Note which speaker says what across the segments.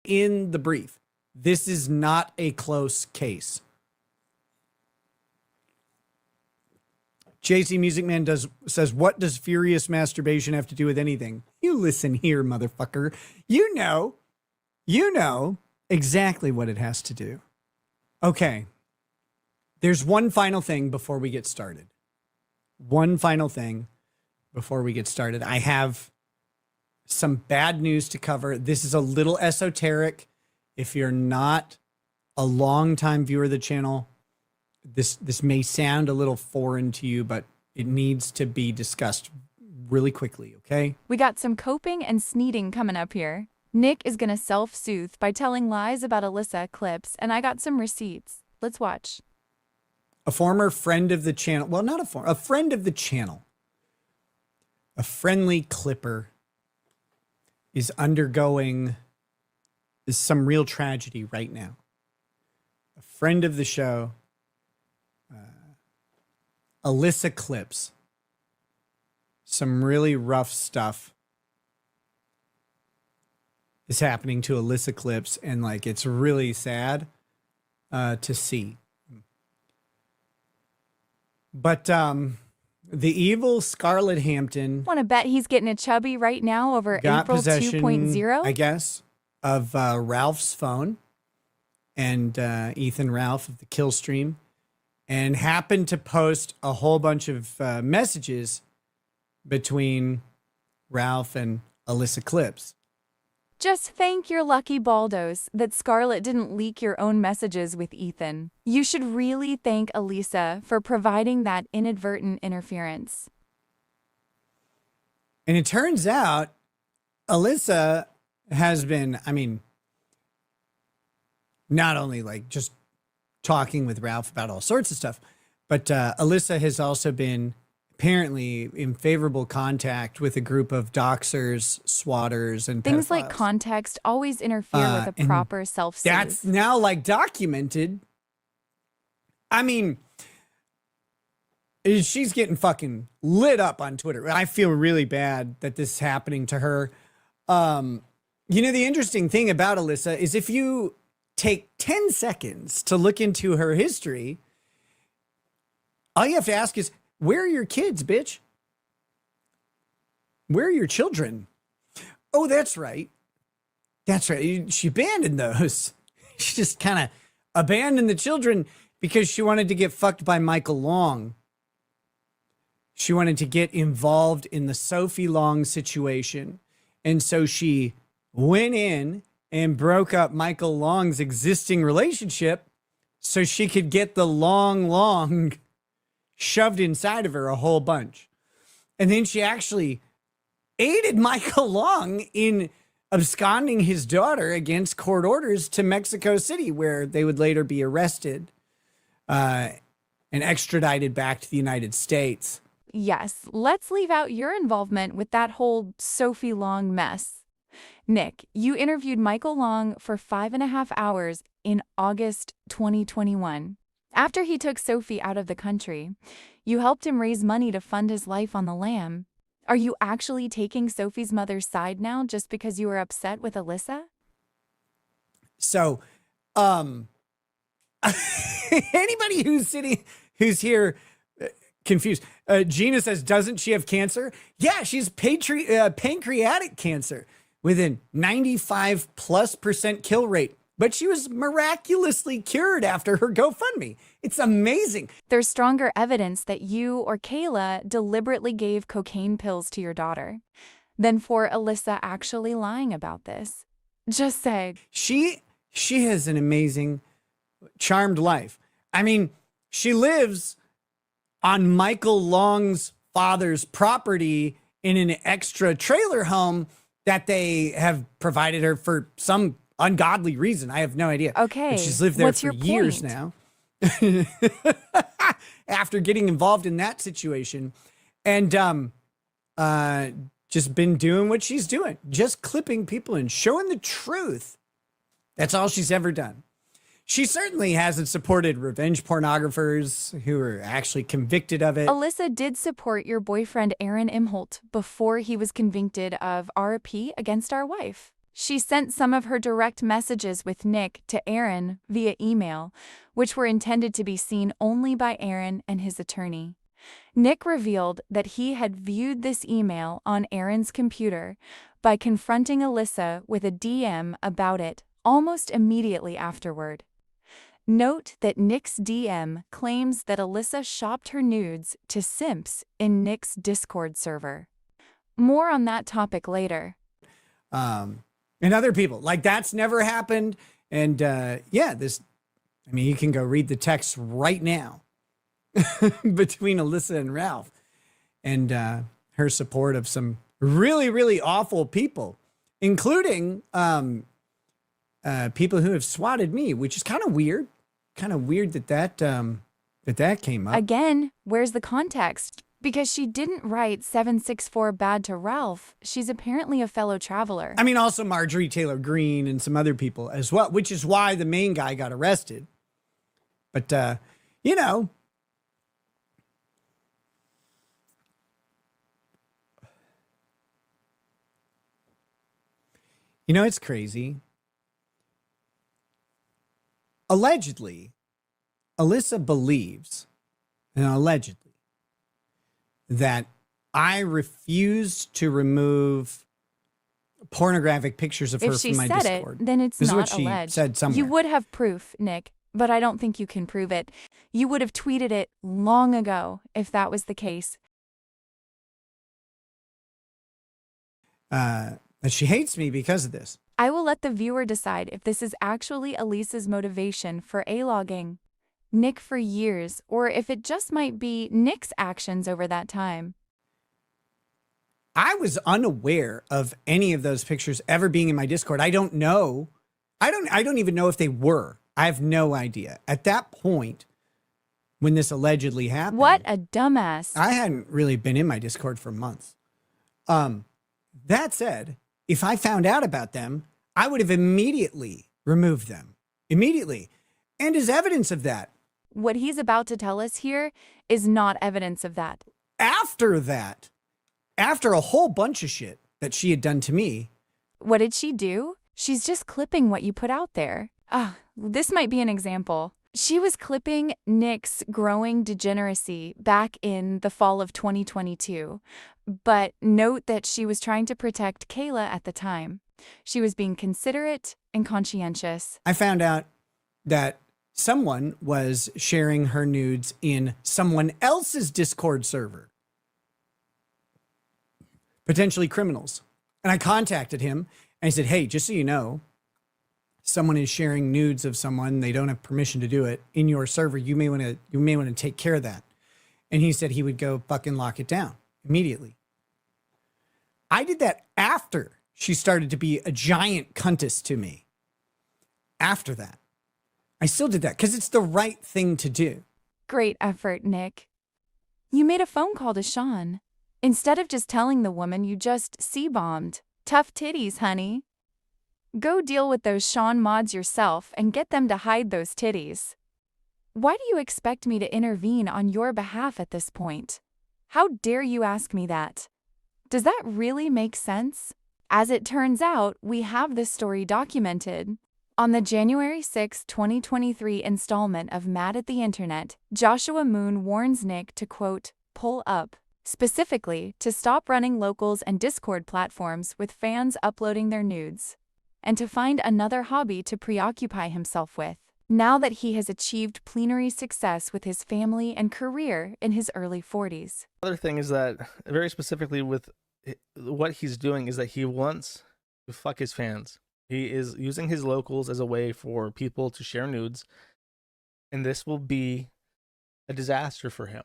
Speaker 1: in the brief. This is not a close case. JC Music Man says, what does furious masturbation have to do with anything? You listen here, motherfucker. You know exactly what it has to do. Okay. There's one final thing before we get started. I have some bad news to cover. This is a little esoteric. If you're not a longtime viewer of the channel, this may sound a little foreign to you, but it needs to be discussed really quickly, okay?
Speaker 2: We got some coping and sneating coming up here. Nick is going to self-soothe by telling lies about Elissa Clips, and I got some receipts. Let's watch.
Speaker 1: A former friend of the channel, well, not a friend of the channel, a friendly clipper is undergoing some real tragedy right now. A friend of the show, Elissa Clips, some really rough stuff is happening to Elissa Clips, and like it's really sad to see. But the evil Scarlett Hampton,
Speaker 2: Want to bet he's getting a chubby right now over
Speaker 1: got
Speaker 2: April
Speaker 1: possession,
Speaker 2: 2.0?
Speaker 1: I guess, of Ralph's phone and Ethan Ralph of the Kill Stream, and happened to post a whole bunch of messages between Ralph and Elissa Clips.
Speaker 2: Just thank your lucky baldos that Scarlett didn't leak your own messages with Ethan. You should really thank Elissa for providing that inadvertent interference.
Speaker 1: And it turns out Elissa has been, I mean, not only like just talking with Ralph about all sorts of stuff, but Elissa has also been apparently in favorable contact with a group of doxers, swatters, and
Speaker 2: Things
Speaker 1: pedophiles.
Speaker 2: like context always interfere with a proper self-soothe.
Speaker 1: That's now like documented. I mean, she's getting fucking lit up on Twitter. I feel really bad that this is happening to her. You know, the interesting thing about Elissa is if you take 10 seconds to look into her history, all you have to ask is, where are your kids, bitch? Where are your children? Oh, that's right. That's right. She abandoned those. She just kind of abandoned the children because she wanted to get fucked by Michael Long. She wanted to get involved in the Sophie Long situation. And so she went in and broke up Michael Long's existing relationship so she could get the long shoved inside of her a whole bunch. And then she actually aided Michael Long in absconding his daughter against court orders to Mexico City, where they would later be arrested and extradited back to the United States.
Speaker 2: Yes, let's leave out your involvement with that whole Sophie Long mess. Nick, you interviewed Michael Long for 5.5 hours in August 2021. After he took Sophie out of the country, you helped him raise money to fund his life on the lam. Are you actually taking Sophie's mother's side now just because you were upset with Elissa?
Speaker 1: So, anybody who's here confused. Gina says, doesn't she have cancer? Yeah, she's pancreatic cancer with a 95+% kill rate. But she was miraculously cured after her GoFundMe. It's amazing.
Speaker 2: There's stronger evidence that you or Kayla deliberately gave cocaine pills to your daughter than for Elissa actually lying about this. Just say.
Speaker 1: She has an amazing, charmed life. I mean, she lives on Michael Long's father's property in an extra trailer home that they have provided her for some ungodly reason. I have no idea.
Speaker 2: Okay.
Speaker 1: But she's lived there
Speaker 2: What's
Speaker 1: for
Speaker 2: your
Speaker 1: years
Speaker 2: point?
Speaker 1: now. After getting involved in that situation, and just been doing what she's doing, just clipping people and showing the truth. That's all she's ever done. She certainly hasn't supported revenge pornographers who are actually convicted of it.
Speaker 2: Elissa did support your boyfriend Aaron Imholt before he was convicted of RP against our wife. She sent some of her direct messages with Nick to Aaron via email, which were intended to be seen only by Aaron and his attorney. Nick revealed that he had viewed this email on Aaron's computer by confronting Elissa with a DM about it almost immediately afterward. Note that Nick's DM claims that Elissa shopped her nudes to simps in Nick's Discord server. More on that topic later.
Speaker 1: And other people, like, that's never happened. And yeah, you can go read the text right now between Elissa and Ralph, and her support of some really, really awful people, including people who have swatted me, which is kind of weird. Kind of weird that came up.
Speaker 2: Again, where's the context? Because she didn't write 764 bad to Ralph. She's apparently a fellow traveler.
Speaker 1: I mean, also Marjorie Taylor Greene and some other people as well, which is why the main guy got arrested. But, you know, it's crazy. Allegedly, Elissa believes, and allegedly, that I refused to remove pornographic pictures of her
Speaker 2: If she
Speaker 1: from my
Speaker 2: said
Speaker 1: Discord.
Speaker 2: it, then it's
Speaker 1: This is
Speaker 2: not
Speaker 1: what she
Speaker 2: alleged.
Speaker 1: said somewhere.
Speaker 2: You would have proof, Nick, but I don't think you can prove it. You would have tweeted it long ago if that was the case.
Speaker 1: That she hates me because of this.
Speaker 2: I will let the viewer decide if this is actually Elisa's motivation for A-logging Nick for years, or if it just might be Nick's actions over that time.
Speaker 1: I was unaware of any of those pictures ever being in my Discord. I don't know. I don't even know if they were. I have no idea. At that point, when this allegedly happened.
Speaker 2: What a dumbass.
Speaker 1: I hadn't really been in my Discord for months. That said, if I found out about them, I would have immediately removed them. Immediately. And as evidence of that.
Speaker 2: What he's about to tell us here is not evidence of that.
Speaker 1: After that, after a whole bunch of shit that she had done to me.
Speaker 2: What did she do? She's just clipping what you put out there. This might be an example. She was clipping Nick's growing degeneracy back in the fall of 2022. But note that she was trying to protect Kayla at the time. She was being considerate and conscientious.
Speaker 1: I found out that someone was sharing her nudes in someone else's Discord server. Potentially criminals. And I contacted him and I said, hey, just so you know, someone is sharing nudes of someone. They don't have permission to do it in your server. You may want to take care of that. And he said he would go fucking lock it down immediately. I did that after she started to be a giant cuntess to me. After that. I still did that because it's the right thing to do.
Speaker 2: Great effort, Nick. You made a phone call to Sean. Instead of just telling the woman you just C-bombed. Tough titties, honey. Go deal with those Sean mods yourself and get them to hide those titties. Why do you expect me to intervene on your behalf at this point? How dare you ask me that? Does that really make sense? As it turns out, we have this story documented. On the January 6, 2023 installment of Mad at the Internet, Joshua Moon warns Nick to, quote, pull up, specifically to stop running locals and Discord platforms with fans uploading their nudes, and to find another hobby to preoccupy himself with, now that he has achieved plenary success with his family and career in his early 40s.
Speaker 3: Other thing is that, very specifically with what he's doing, is that he wants to fuck his fans. He is using his locals as a way for people to share nudes, and this will be a disaster for him.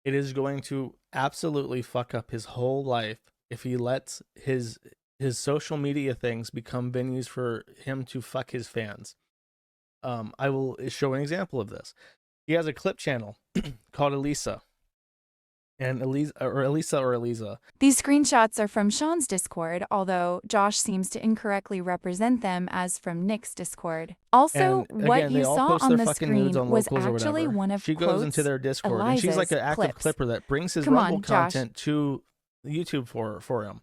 Speaker 3: It is going to absolutely fuck up his whole life if he lets his social media things become venues for him to fuck his fans. I will show an example of this. He has a clip channel called Elissa. And Elissa.
Speaker 2: These screenshots are from Sean's Discord, although Josh seems to incorrectly represent them as from Nick's Discord. Also,
Speaker 3: and
Speaker 2: what
Speaker 3: again,
Speaker 2: you
Speaker 3: they all
Speaker 2: saw
Speaker 3: post
Speaker 2: on
Speaker 3: their
Speaker 2: the
Speaker 3: fucking
Speaker 2: screen
Speaker 3: nudes on
Speaker 2: was
Speaker 3: locals or
Speaker 2: actually
Speaker 3: whatever.
Speaker 2: one of
Speaker 3: She goes into their Discord, and she's like an active
Speaker 2: clips.
Speaker 3: clipper that brings his
Speaker 2: Come on,
Speaker 3: Rumble
Speaker 2: Josh.
Speaker 3: content to YouTube for him.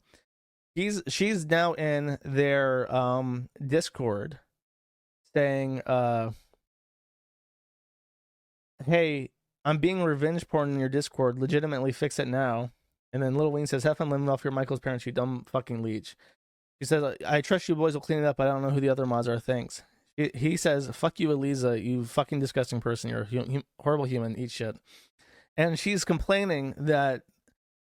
Speaker 3: She's now in their Discord saying, hey, I'm being revenge porn in your Discord. Legitimately fix it now. And then Lil Wayne says, have fun living off your Michael's parents, you dumb fucking leech. He says, I trust you boys will clean it up, but I don't know who the other mods are. Thanks. He says, fuck you, Elissa, you fucking disgusting person. You're a horrible human. Eat shit. And she's complaining that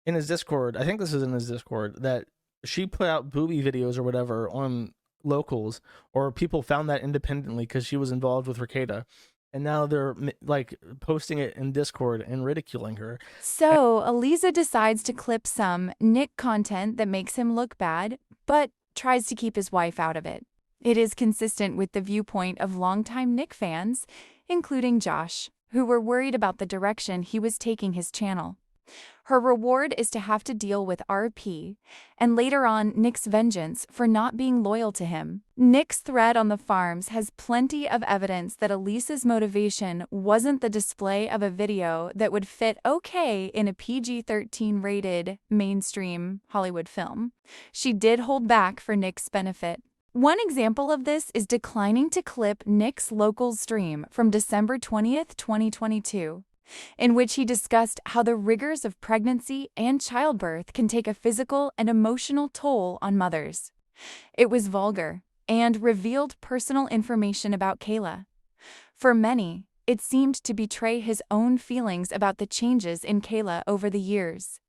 Speaker 3: in his Discord, I think this is in his Discord, that she put out booby videos or whatever on locals, or people found that independently because she was involved with Ricada. And now they're like posting it in Discord and ridiculing her.
Speaker 2: So Elissa decides to clip some Nick content that makes him look bad, but tries to keep his wife out of it. It is consistent with the viewpoint of longtime Nick fans, including Josh, who were worried about the direction he was taking his channel. Her reward is to have to deal with RP, and later on Nick's vengeance for not being loyal to him. Nick's thread on the farms has plenty of evidence that Elissa's motivation wasn't the display of a video that would fit okay in a PG-13 rated mainstream Hollywood film. She did hold back for Nick's benefit. One example of this is declining to clip Nick's local stream from December 20th, 2022. In which he discussed how the rigors of pregnancy and childbirth can take a physical and emotional toll on mothers. It was vulgar and revealed personal information about Kayla. For many, it seemed to betray his own feelings about the changes in Kayla over the years.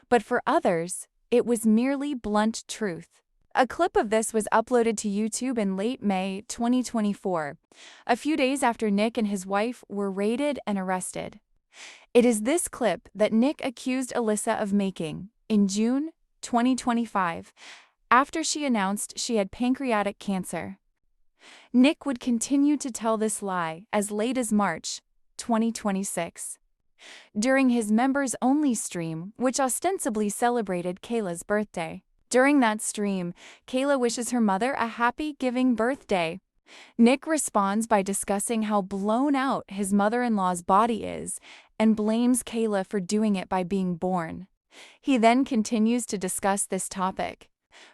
Speaker 2: But for others, it was merely blunt truth. A clip of this was uploaded to YouTube in late May 2024, a few days after Nick and his wife were raided and arrested. It is this clip that Nick accused Elissa of making in June 2025, after she announced she had pancreatic cancer. Nick would continue to tell this lie as late as March 2026. During his members-only stream, which ostensibly celebrated Kayla's birthday. During that stream, Kayla wishes her mother a happy giving birthday. Nick responds by discussing how blown out his mother-in-law's body is and blames Kayla for doing it by being born. He then continues to discuss this topic.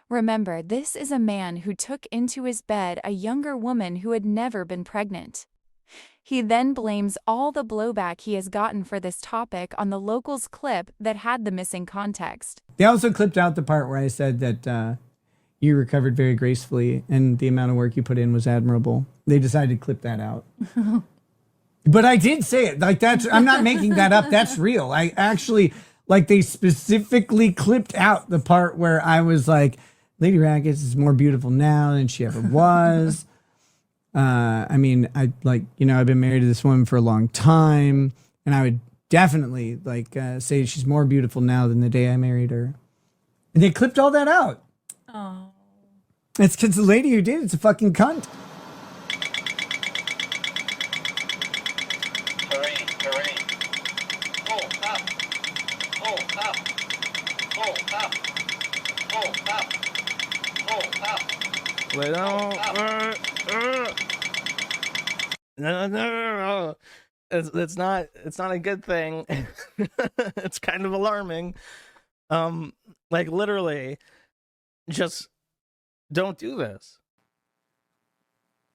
Speaker 2: Remember, this is a man who took into his bed a younger woman who had never been pregnant. He then blames all the blowback he has gotten for this topic on the locals clip that had the missing context.
Speaker 1: They also clipped out the part where I said that you recovered very gracefully and the amount of work you put in was admirable. They decided to clip that out. But I did say it. Like, that's, I'm not making that up. That's real. I actually, like, they specifically clipped out the part where I was like, Lady Rackets is more beautiful now than she ever was. I mean, I've been married to this woman for a long time, and I would definitely say she's more beautiful now than the day I married her. And they clipped all that out.
Speaker 2: Oh.
Speaker 1: It's because the lady who did it's a fucking cunt.
Speaker 4: Hooray. Oh, up. Oh, up. Oh, up. Oh, up. Oh, up.
Speaker 3: Wait, no. It's not a good thing. It's kind of alarming. Like, literally, just don't do this.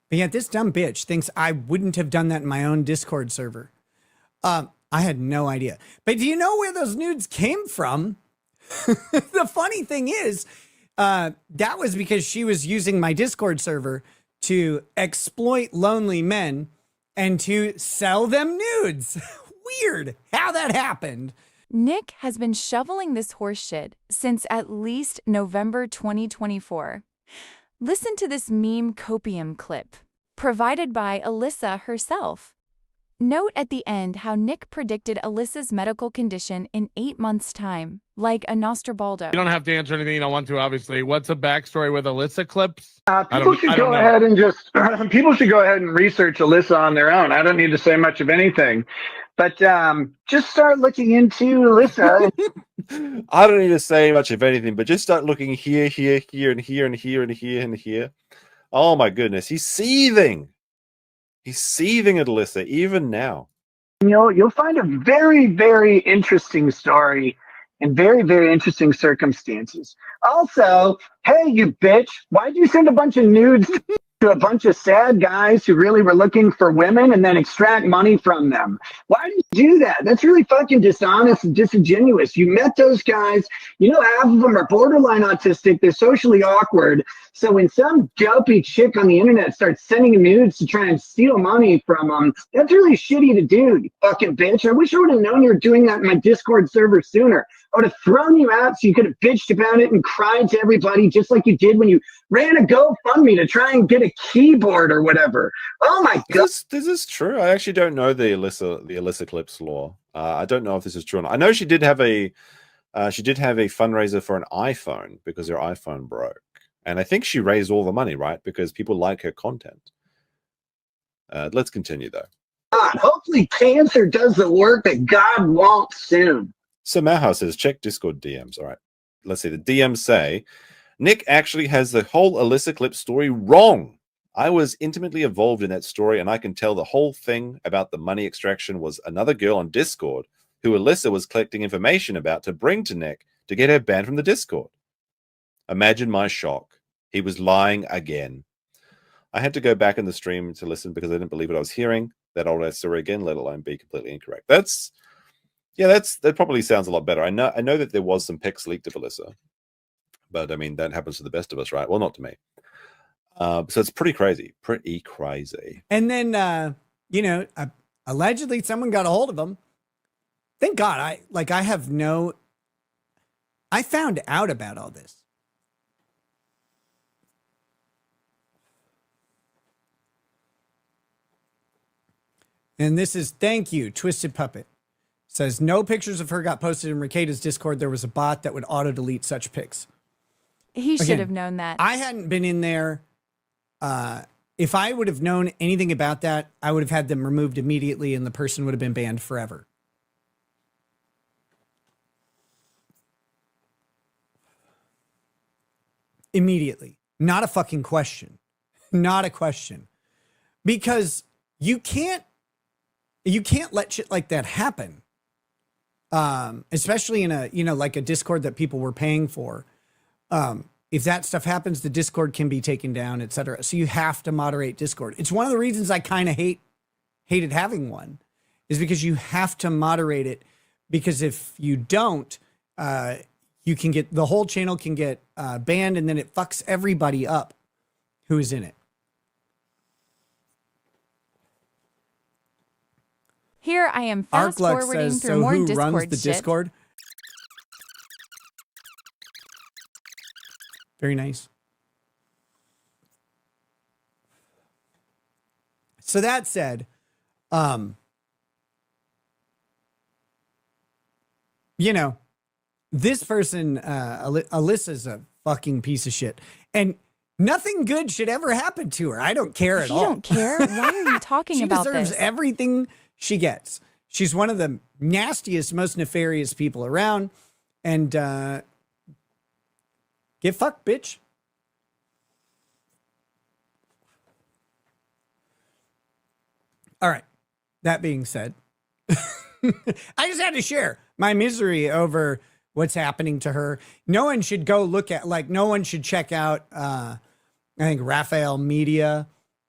Speaker 1: But yet this dumb bitch thinks I wouldn't have done that in my own Discord server. I had no idea. But do you know where those nudes came from? The funny thing is, that was because she was using my Discord server to exploit lonely men and to sell them nudes. Weird how that happened.
Speaker 2: Nick has been shoveling this horseshit since at least November 2024. Listen to this meme copium clip, provided by Elissa herself. Note at the end how Nick predicted Elissa's medical condition in 8 months' time, like a Nostradamus.
Speaker 5: You don't have to answer anything you don't want to, obviously. What's the backstory with Elissa Clips?
Speaker 6: People should go ahead and research Elissa on their own. I don't need to say much of anything, but just start looking into Elissa.
Speaker 7: I don't need to say much of anything, but just start looking here, and here, and here. Oh my goodness, he's seething. He's seething at Elissa even now.
Speaker 6: You'll find a very, very interesting story in very, very interesting circumstances. Also, hey, you bitch, why'd you send a bunch of nudes to a bunch of sad guys who really were looking for women and then extract money from them? Why did you do that? That's really fucking dishonest and disingenuous. You met those guys. You know, half of them are borderline autistic. They're socially awkward. So when some dopey chick on the internet starts sending nudes to try and steal money from them, that's really shitty to do, you fucking bitch. I wish I would have known you were doing that in my Discord server sooner. I would have thrown you out so you could have bitched about it and cried to everybody just like you did when you ran a GoFundMe to try and get a keyboard or whatever. Oh my God.
Speaker 7: This is true. I actually don't know the Elissa Clips law. I don't know if this is true or not. I know she did have a fundraiser for an iPhone because her iPhone broke. And I think she raised all the money, right? Because people like her content. Let's continue, though.
Speaker 6: God, hopefully cancer does the work that God wants soon.
Speaker 7: So Maha says, check Discord DMs. All right. Let's see. The DMs say, Nick actually has the whole Elissa Clip story wrong. I was intimately involved in that story, and I can tell the whole thing about the money extraction was another girl on Discord who Elissa was collecting information about to bring to Nick to get her banned from the Discord. Imagine my shock. He was lying again. I had to go back in the stream to listen because I didn't believe what I was hearing. That old ass story again, let alone be completely incorrect. That probably sounds a lot better. I know that there was some pics leaked of Elissa, but I mean that happens to the best of us, right? Well, not to me. So it's pretty crazy.
Speaker 1: And then allegedly someone got a hold of him. Thank God. I found out about all this. And this is, thank you, Twisted Puppet. Says, no pictures of her got posted in Rekida's Discord. There was a bot that would auto-delete such pics.
Speaker 2: He should have known that.
Speaker 1: I hadn't been in there. If I would have known anything about that, I would have had them removed immediately and the person would have been banned forever. Immediately. Not a fucking question. Not a question. Because you can't let shit like that happen. Especially in a, like a Discord that people were paying for. If that stuff happens, the Discord can be taken down, etc. So you have to moderate Discord. It's one of the reasons I kind of hated having one, is because you have to moderate it. Because if you don't, you can get, the whole channel can get banned, and then it fucks everybody up who is in it.
Speaker 2: Here I am fast forwarding
Speaker 1: says,
Speaker 2: through
Speaker 1: so
Speaker 2: more
Speaker 1: who
Speaker 2: Discord
Speaker 1: runs the
Speaker 2: shit.
Speaker 1: Discord? Very nice. So that said, this person, Elissa's a fucking piece of shit. And nothing good should ever happen to her. I don't care at all.
Speaker 2: You don't care? Why are you talking about this?
Speaker 1: She deserves everything she gets. She's one of the nastiest, most nefarious people around. And get fucked, bitch. All right. That being said, I just had to share my misery over what's happening to her. No one should go look at, no one should check out, I think Raphael Media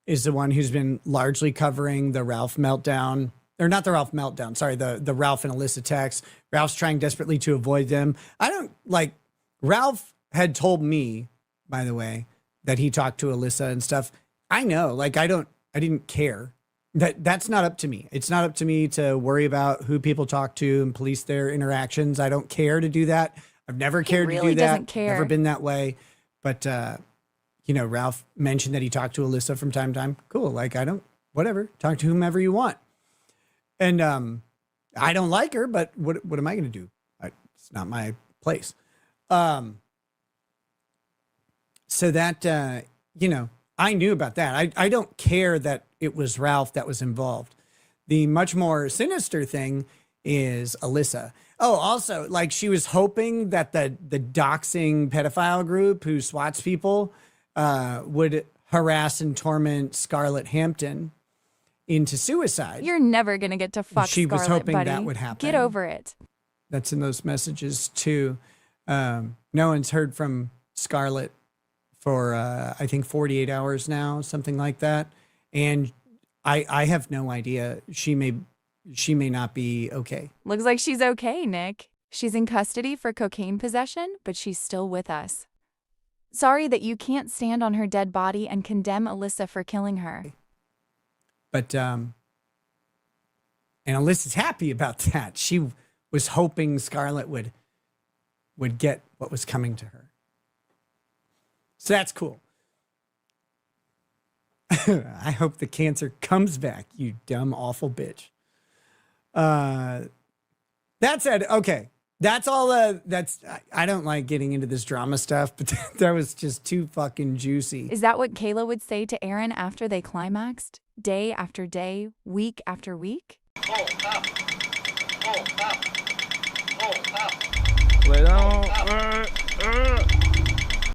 Speaker 1: is the one who's been largely covering the Ralph meltdown. Or not the Ralph meltdown, sorry, the Ralph and Elissa texts. Ralph's trying desperately to avoid them. Ralph had told me, by the way, that he talked to Elissa and stuff. I know, I didn't care. That's not up to me. It's not up to me to worry about who people talk to and police their interactions. I don't care to do that. I've never cared to do that.
Speaker 2: Doesn't care.
Speaker 1: Never been that way. But, Ralph mentioned that he talked to Elissa from time to time. Cool. Whatever. Talk to whomever you want. And I don't like her, but what am I going to do? It's not my place. So that, I knew about that. I don't care that it was Ralph that was involved. The much more sinister thing is Elissa. Oh, also, she was hoping that the doxing pedophile group who swats people would harass and torment Scarlett Hampton into suicide.
Speaker 2: You're never going to get to fuck
Speaker 1: She was
Speaker 2: Scarlett,
Speaker 1: hoping
Speaker 2: buddy.
Speaker 1: that would happen.
Speaker 2: Get over it.
Speaker 1: that's in those messages too. No one's heard from Scarlett for I think 48 hours now, something like that. And I have no idea. She may not be okay.
Speaker 2: Looks like she's okay, Nick. She's in custody for cocaine possession, but she's still with us. Sorry that you can't stand on her dead body and condemn Elissa for killing her.
Speaker 1: But and Alyssa's happy about that. She was hoping Scarlett would get what was coming to her. So that's cool. I hope the cancer comes back, you dumb, awful bitch. That said, okay. That's all. I don't like getting into this drama stuff, but that was just too fucking juicy.
Speaker 2: Is that what Kayla would say to Aaron after they climaxed? Day after day, week after week?
Speaker 4: Oh, up. Oh, up. Oh, up.
Speaker 3: Lay down.